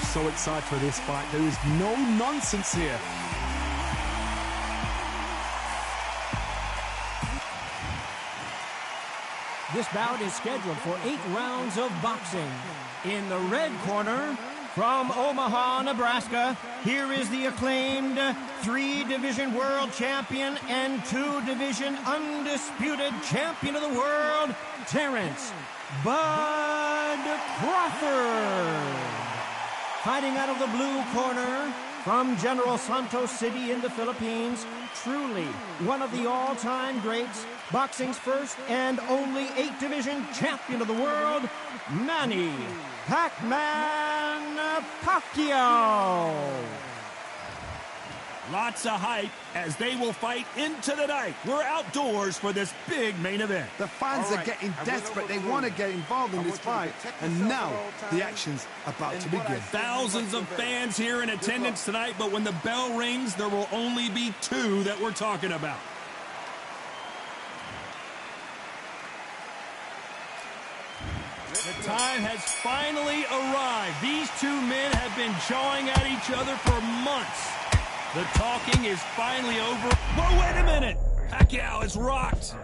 so excited for this fight. There is no nonsense here. This bout is scheduled for 8 rounds of boxing. In the red corner, from Omaha, Nebraska, here is the acclaimed 3-division world champion and 2-division undisputed champion of the world, Terrence Bud Crawford. Fighting out of the blue corner, from General Santos City in the Philippines, truly one of the all-time greats, boxing's first and only 8-division champion of the world, Manny Pac-Man Pacquiao. Lots of hype as they will fight into the night. We're outdoors for this big main event. The fans are getting desperate. They want to get involved in this fight. And now the action's about to begin. Thousands of fans here in attendance tonight, but when the bell rings, there will only be 2 that we're talking about. The time has finally arrived. These 2 men have been jawing at each other for months. The talking is finally over. Whoa, wait a minute! Pacquiao is rocked.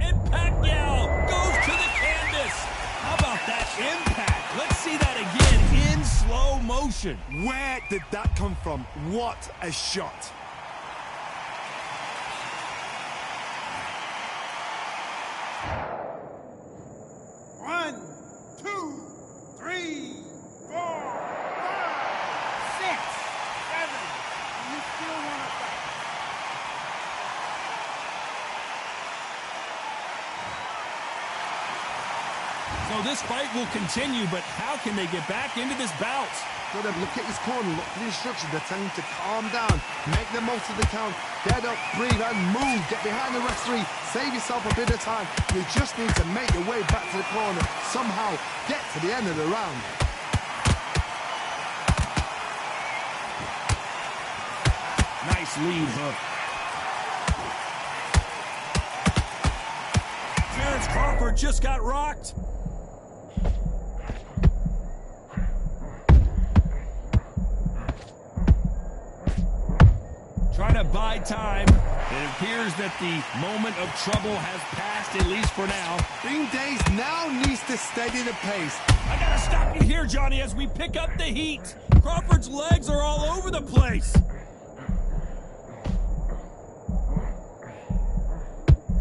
And Pacquiao goes to the canvas. How about that impact? Let's see that again in slow motion. Where did that come from? What a shot. So this fight will continue, but how can they get back into this bout? Got to look at his corner, look for the instructions. They're telling him to calm down, make the most of the count, get up, breathe, and move. Get behind the referee, save yourself a bit of time. You just need to make your way back to the corner, somehow get to the end of the round. Nice lead hook. Terrence Crawford just got rocked. Trying to buy time. It appears that the moment of trouble has passed, at least for now. Being dazed now needs to steady the pace. I gotta stop you here, Johnny, as we pick up the heat. Crawford's legs are all over the place.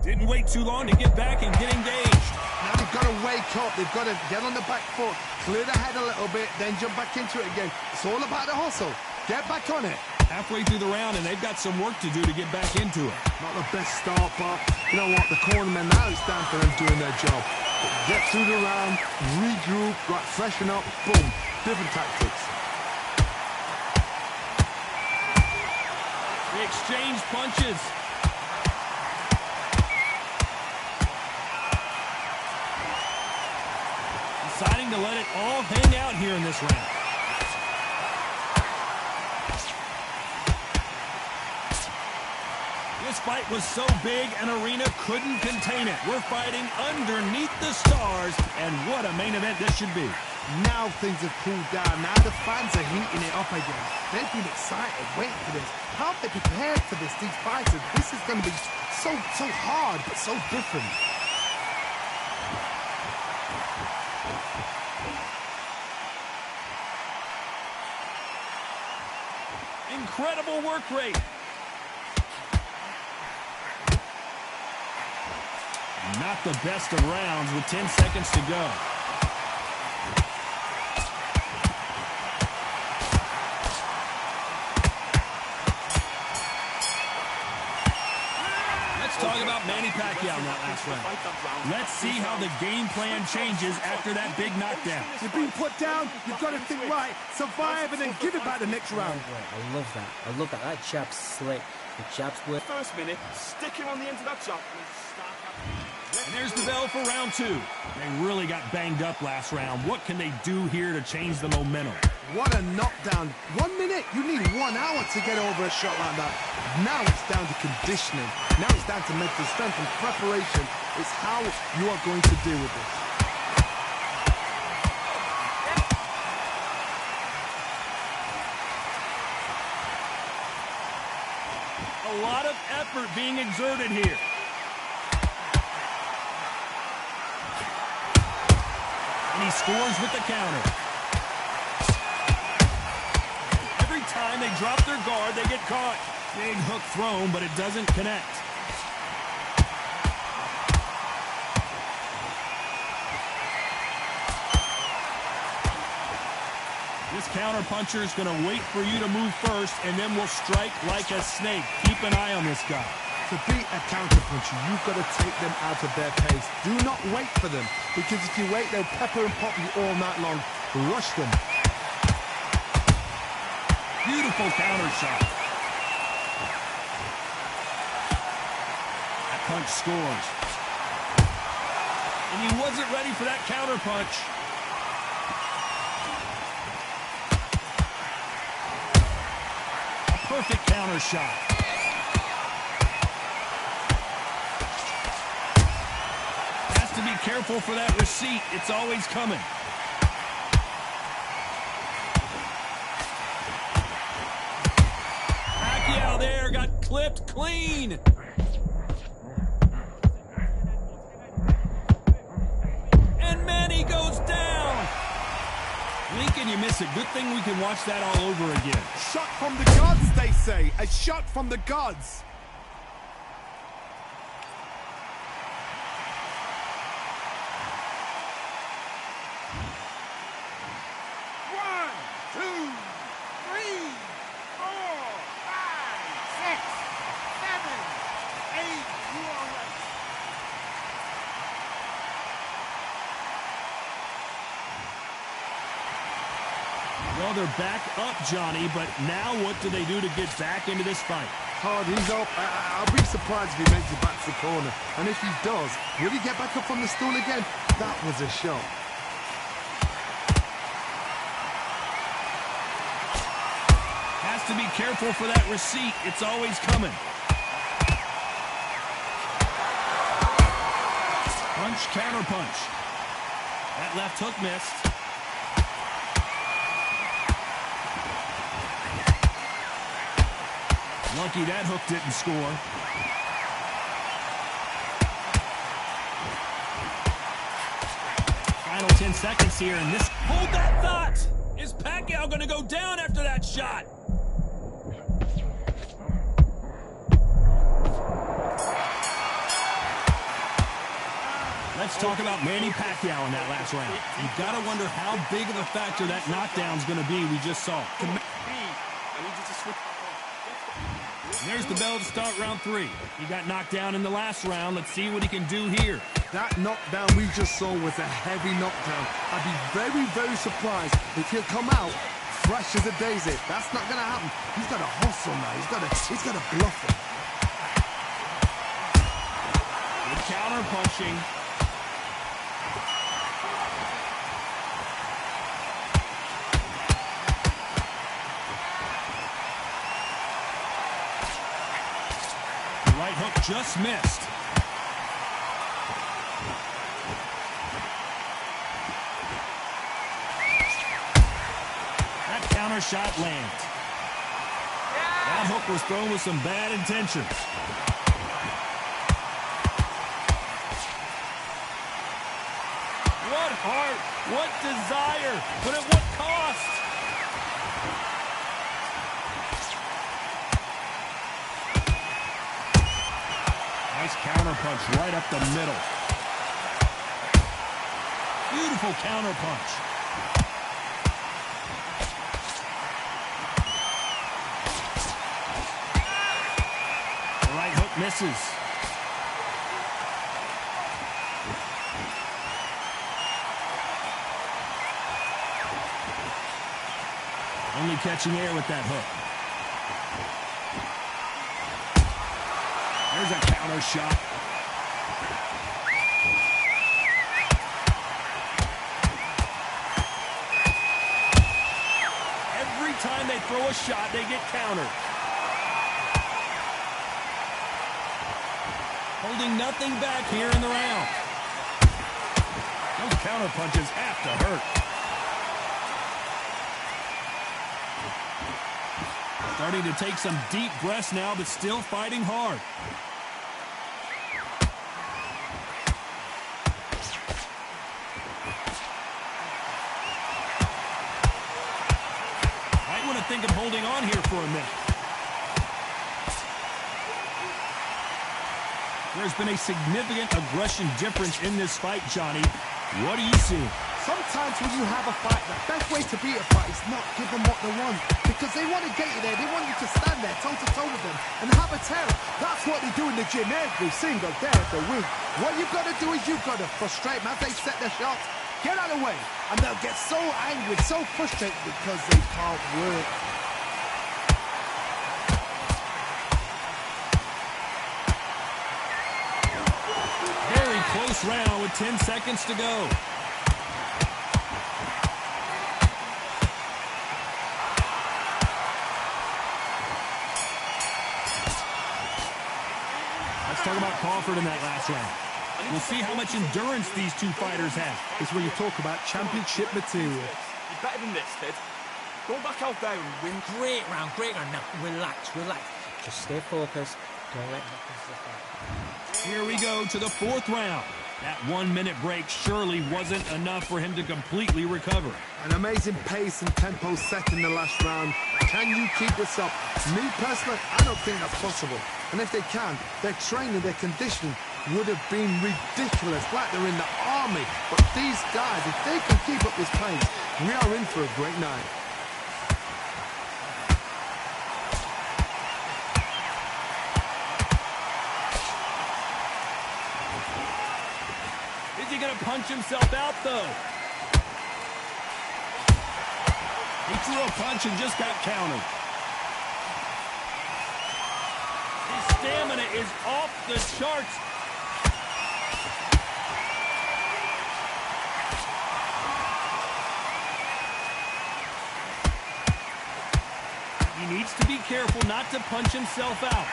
Didn't wait too long to get back and get engaged. Now they've got to wake up. They've got to get on the back foot, clear the head a little bit, then jump back into it again. It's all about the hustle. Get back on it. Halfway through the round, and they've got some work to do to get back into it. Not the best start, but you know what? The cornermen, now it's down for them doing their job. Get through the round, regroup, right, freshen up, boom. Different tactics. They exchange punches. Deciding to let it all hang out here in this round. This fight was so big, an arena couldn't contain it. We're fighting underneath the stars, and what a main event this should be. Now things have cooled down. Now the fans are heating it up again. They've been excited, waiting for this. How have they prepared for this? These fighters, this is going to be so hard, but so different. Incredible work rate. Not the best of rounds with 10 seconds to go. Let's talk about Manny Pacquiao in that last round. Let's see how the game plan changes after that big knockdown. You've been put down, you've got to think right, survive, and then give it back the next round. I love that. I love that. That jab's slick. The jab's work. First minute, stick him on the end of that jab and start. And there's the bell for round 2. They really got banged up last round. What can they do here to change the momentum? What a knockdown. 1 minute, you need 1 hour to get over a shot like that. Now it's down to conditioning. Now it's down to mental strength and preparation. It's how you are going to deal with this. A lot of effort being exerted here. And he scores with the counter. Every time they drop their guard, they get caught. Big hook thrown, but it doesn't connect. This counter puncher is going to wait for you to move first, and then will strike like a snake. Keep an eye on this guy. To beat a counter-puncher, you've got to take them out of their pace. Do not wait for them, because if you wait, they'll pepper and pop you all night long. Rush them. Beautiful counter shot. That punch scores. And he wasn't ready for that counter punch. A perfect counter shot. To be careful for that receipt. It's always coming. Pacquiao there got clipped clean. And Manny goes down. Lincoln, you miss it. Good thing we can watch that all over again. Shot from the gods, they say. A shot from the gods. Well, they're back up, Johnny, but now what do they do to get back into this fight? Hard, he's up. I'll be surprised if he makes it back to the corner. And if he does, will he get back up from the stool again? That was a shot. Has to be careful for that receipt. It's always coming. Punch, counter punch. That left hook missed. Lucky that hook didn't score. Final 10 seconds here, and this... Hold that thought! Is Pacquiao going to go down after that shot? Let's talk about Manny Pacquiao in that last round. You've got to wonder how big of a factor that knockdown's going to be we just saw. There's the bell to start round 3. He got knocked down in the last round. Let's see what he can do here. That knockdown we just saw was a heavy knockdown. I'd be very, very surprised if he'll come out fresh as a daisy. That's not going to happen. He's got to hustle now. He's got to bluff him. Good counter punching. Right hook just missed. That counter shot lands. That hook was thrown with some bad intentions. What heart, what desire, but at what cost? Nice counter punch right up the middle. Beautiful counter punch. The right hook misses. Only catching air with that hook. There's a counter shot. throw a shot, they get countered. Holding nothing back here in the round. Those counter punches have to hurt. Starting to take some deep breaths now, but still fighting hard. Might want to think of holding on here for a minute. There's been a significant aggression difference in this fight, Johnny. What do you see? Sometimes when you have a fight, the best way to beat a fight is not give them what they want. Because they want to get you there. They want you to stand there toe-to-toe with them and have a terror. That's what they do in the gym every single day of the week. What you've got to do is you've got to frustrate them as they set their shots. Get out of the way. And they'll get so angry, so frustrated because they can't work. Very close round with 10 seconds to go. Let's talk about Crawford in that last round. We'll see how much endurance these two fighters have. It's when you talk about championship material. You're better than this, kid. Go back out there and win. Great round, great round. Now, relax, relax. Just stay focused. Don't let nothing slip out. Here we go to the fourth round. That 1 minute break surely wasn't enough for him to completely recover. An amazing pace and tempo set in the last round. Can you keep this up? Me personally, I don't think that's possible. And if they can, their training, their conditioning would have been ridiculous, like they're in the army. But these guys, if they can keep up this pace, we are in for a great night. Is he going to punch himself out, though? He threw a punch and just got countered. His stamina is off the charts. He needs to be careful not to punch himself out.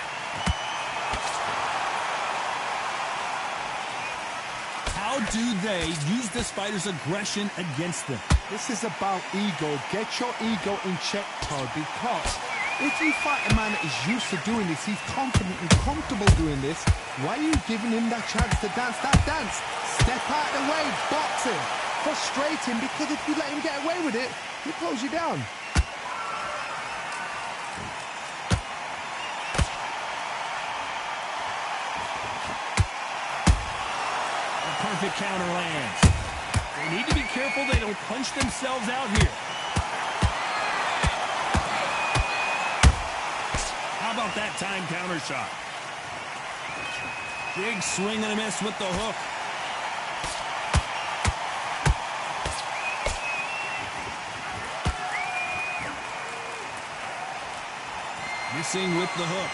How do they use this fighter's aggression against them? This is about ego. Get your ego in check, Todd, because if you fight a man that is used to doing this, he's confident and comfortable doing this, why are you giving him that chance to dance that dance? Step out of the way, box him, frustrate him, because if you let him get away with it, he'll close you down. Perfect counter lands. They need to be careful they don't punch themselves out here. How about that time counter shot? Big swing and a miss with the hook. Missing with the hook.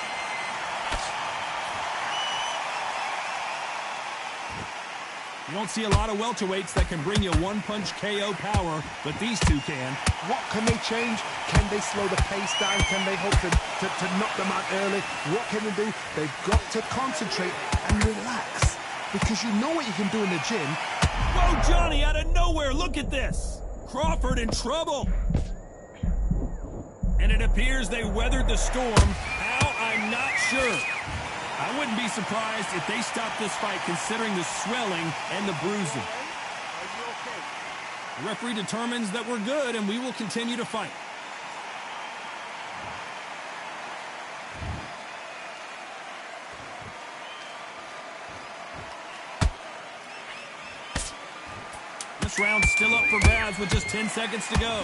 You don't see a lot of welterweights that can bring you one-punch KO power, but these two can. What can they change? Can they slow the pace down? Can they hope to knock them out early? What can they do? They've got to concentrate and relax, because you know what you can do in the gym. Whoa, Johnny, out of nowhere, look at this. Crawford in trouble. And it appears they weathered the storm. How? I'm not sure. I wouldn't be surprised if they stopped this fight considering the swelling and the bruising. The referee determines that we're good and we will continue to fight. This round's still up for grabs with just 10 seconds to go.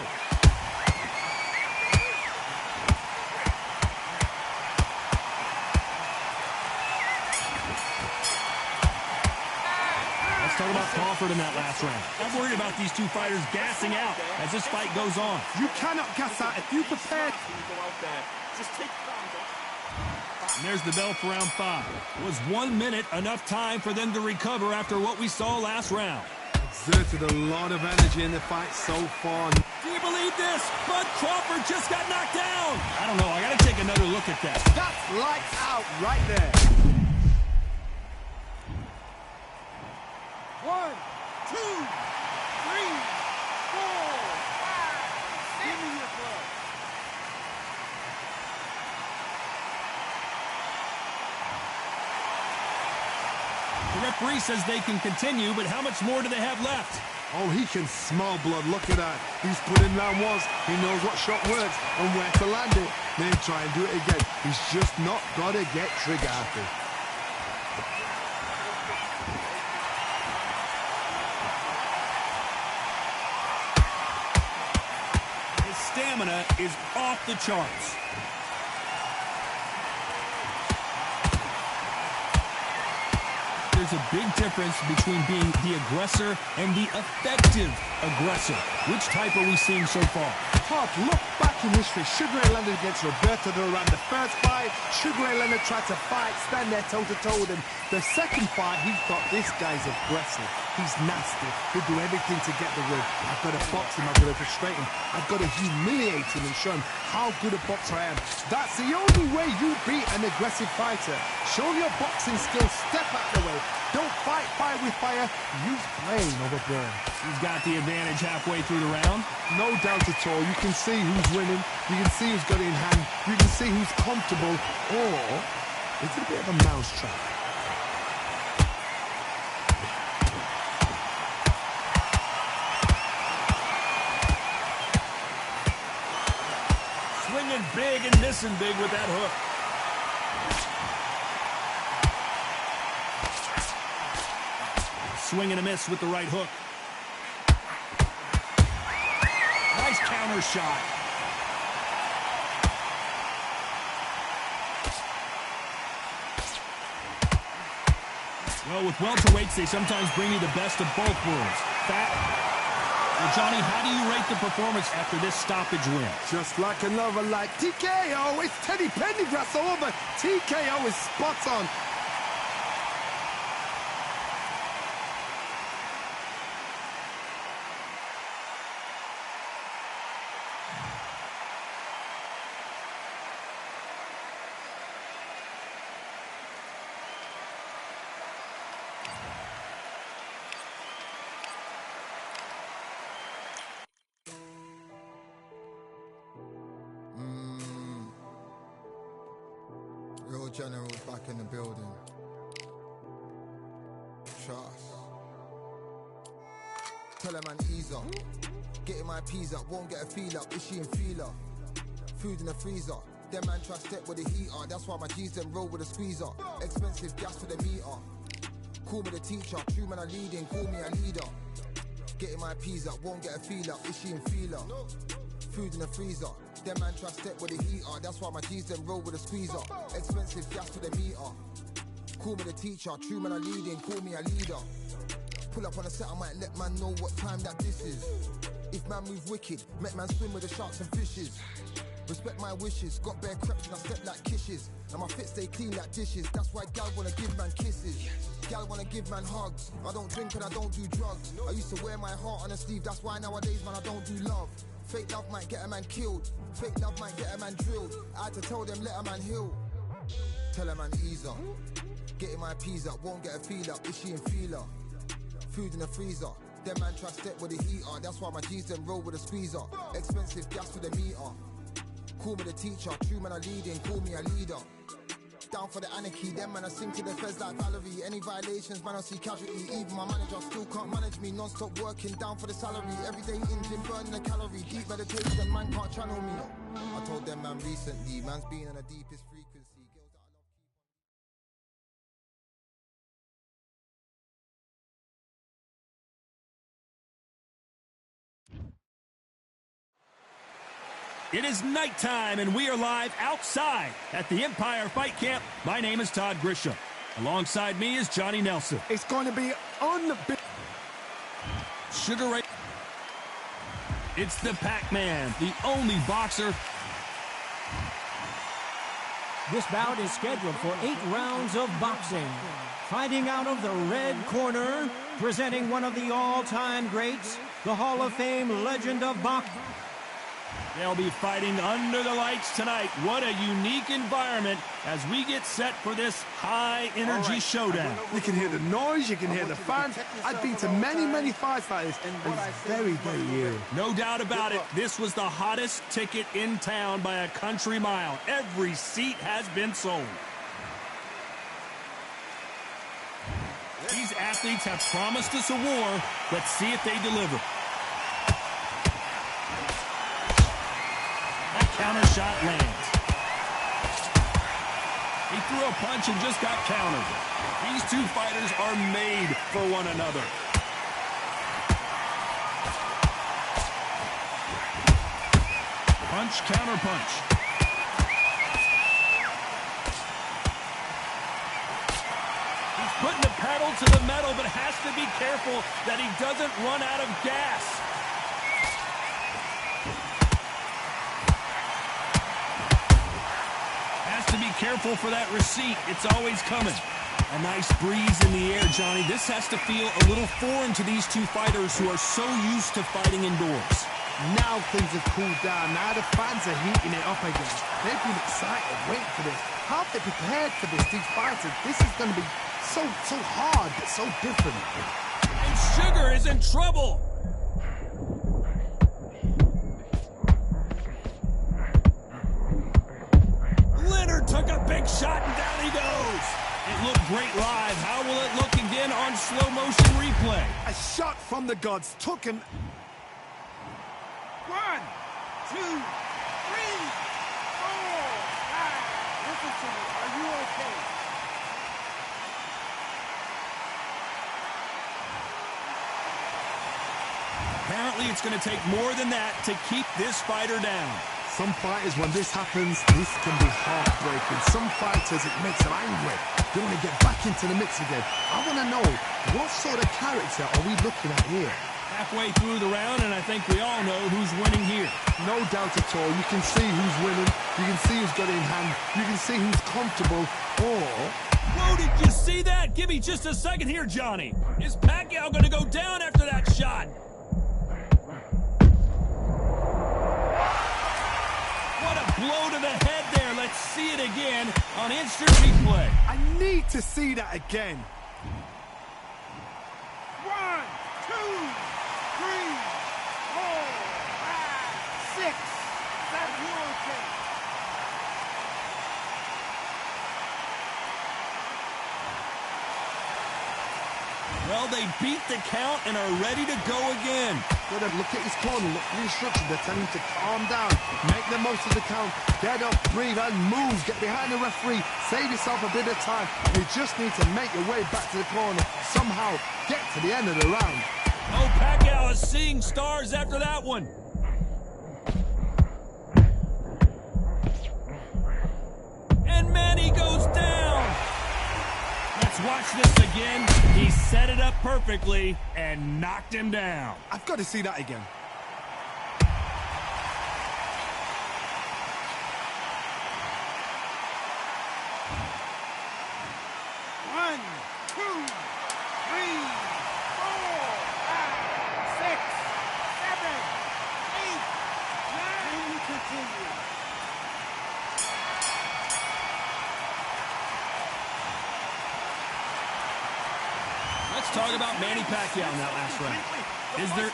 Talk about Crawford in that last round. I'm worried about these two fighters gassing out as this fight goes on. You cannot gas out if you prepare. And there's the bell for round 5. Was 1 minute enough time for them to recover after what we saw last round? exerted a lot of energy in the fight so far. Do you believe this? Bud Crawford just got knocked down. I don't know. I got to take another look at that. That's lights out right there. 1, 2, 3, 4, 5. Give me your blood. The referee says they can continue, but how much more do they have left? Oh, he can smell blood. Look at that. He's put in round once. He knows what shot works and where to land it. Then try and do it again. He's just not got to get trigger happy. His stamina is off the charts. There's a big difference between being the aggressor and the effective aggressor. Which type are we seeing so far? Todd, look back in history. Sugar Ray Leonard against Roberto Duran. The first fight, Sugar Ray Leonard tried to fight, stand there toe-to-toe with him. The second fight, he thought this guy's aggressive. He's nasty. He'll do everything to get the win. I've got to box him. I've got to frustrate him. I've got to humiliate him and show him how good a boxer I am. That's the only way you beat an aggressive fighter. Show your boxing skills. Step out the way. Don't fight fire with fire. Use brain over brawn. He's got the advantage halfway through the round. No doubt at all. You can see who's winning. You can see who's got it in hand. You can see who's comfortable. Or is it a bit of a mousetrap? Swinging big and missing big with that hook. Swing and a miss with the right hook. Nice counter shot. Well, with welterweights, they sometimes bring you the best of both worlds. Well, Johnny, how do you rate the performance after this stoppage win? Just like another like TKO. It's Teddy Pendergrass all over. TKO is spot on. Real Generals back in the building. Trust. Tell her man ease up. Getting my peas up, won't get a feel up. Is she in feeler? Food in the freezer. Them man try step with the heater. That's why my G's them roll with a squeezer. Expensive gas for the meter. Call me the teacher. True man I leading, call me a leader. Getting my peas up, won't get a feel up. Is she in feeler? Food in the freezer. Them man try step with the heater. That's why my G's them roll with a squeezer. Expensive gas for the meter. Call me the teacher. True man I leading, call me a leader. Pull up on a set, I might let man know what time that this is. If man move wicked, make man swim with the sharks and fishes. Respect my wishes, got bare creps and I step like kisses. And my fit stay clean like dishes. That's why gal wanna give man kisses. Gal wanna give man hugs. I don't drink and I don't do drugs. I used to wear my heart on a sleeve. That's why nowadays man I don't do love. Fake love might get a man killed. Fake love might get a man drilled. I had to tell them let a man heal. Tell a man ease up. Getting my peas up, won't get a feel up. Is she in feeler? Food in the freezer. Them man try step with the heater. That's why my G's them roll with a squeezer. Expensive gas for the meter. Call me the teacher. True man I leading, call me a leader. Down for the anarchy, them man I sing to the feds like Valerie. Any violations, man I see casualty. Even my manager still can't manage me. Non-stop working, down for the salary. Everyday in gym, burning a calorie. Deep meditation, man can't channel me. I told them man recently, man's been on the deepest frequency. Girls that I love It is nighttime, and we are live outside at the Empire Fight Camp. My name is Todd Grisham. Alongside me is Johnny Nelson. It's going to be unbeatable. Sugar Ray. It's the Pac-Man, the only boxer. This bout is scheduled for 8 rounds of boxing. Fighting out of the red corner, presenting one of the all-time greats, the Hall of Fame legend of boxing. They'll be fighting under the lights tonight. What a unique environment as we get set for this high-energy showdown. You can hear the noise, you can hear the fans. I've been to many, many fights like this, and it's very, very eerie. No doubt about it, this was the hottest ticket in town by a country mile. Every seat has been sold. These athletes have promised us a war. Let's see if they deliver. That counter shot lands. He threw a punch and just got countered. These two fighters are made for one another. Punch, counter punch. He's putting the pedal to the metal, but has to be careful that he doesn't run out of gas. Has to be careful for that receipt. It's always coming. A nice breeze in the air, Johnny. This has to feel a little foreign to these two fighters who are so used to fighting indoors. Now things have cooled down. Now the fans are heating it up again. They've been excited, waiting for this. How have they prepared for this? These fighters, this is going to be so hard, but so different. And Sugar is in trouble. Leonard took a big shot and down he goes. It looked great live. How will it look again on slow motion replay? A shot from the gods took him. 1, 2, 3, 4, 5. Listen to me. Are you okay? Apparently, it's going to take more than that to keep this fighter down. Some fighters, when this happens, this can be heartbreaking. Some fighters, it makes them angry. They want to get back into the mix again. I want to know, what sort of character are we looking at here? Halfway through the round, and I think we all know who's winning here. No doubt at all. You can see who's winning. You can see who's got it in hand. You can see who's comfortable. Or... Whoa, did you see that? Give me just a second here, Johnny. Is Pacquiao going to go down after that shot? What a blow to the head there. Let's see it again on instant replay. I need to see that again. 1, 2, 3, 4, 5, 6. Are you okay? Well, they beat the count and are ready to go again. Look at his corner. Look at the instructions. They're telling him to calm down. Make the most of the count. Get up, breathe, and move. Get behind the referee. Save yourself a bit of time. You just need to make your way back to the corner. Somehow get to the end of the round. Oh, Pacquiao is seeing stars after that one. And Manny goes down. Let's watch this again. He set it up perfectly and knocked him down. I've got to see that again. One, 2, 3, 4, 5, 6, 7, 8, 9. We continue. Let's talk about Manny Pacquiao in that last round. Is there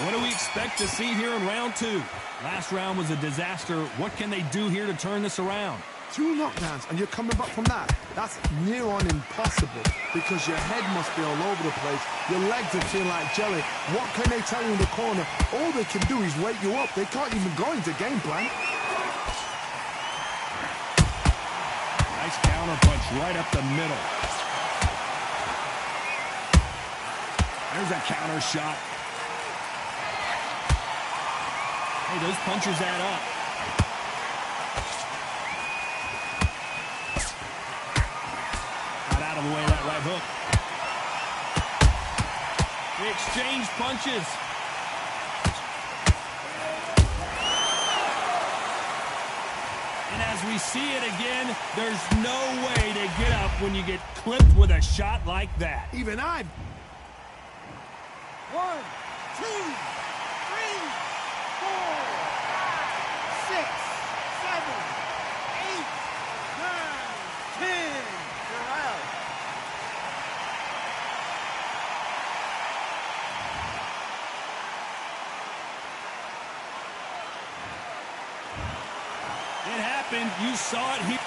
What do we expect to see here in round 2? Last round was a disaster. What can they do here to turn this around? 2 knockdowns and you're coming back from that. That's near on impossible because your head must be all over the place. Your legs are feeling like jelly. What can they tell you in the corner? All they can do is wake you up. They can't even go into game plan. Nice counter punch right up the middle. There's a counter shot. Hey, those punches add up. Got out of the way of that right hook. They exchange punches. And as we see it again, there's no way to get up when you get clipped with a shot like that. Even I. 1, 2, 3, 4, 5, 6, 7, 8, 9, 10. You're out. It happened. You saw it here.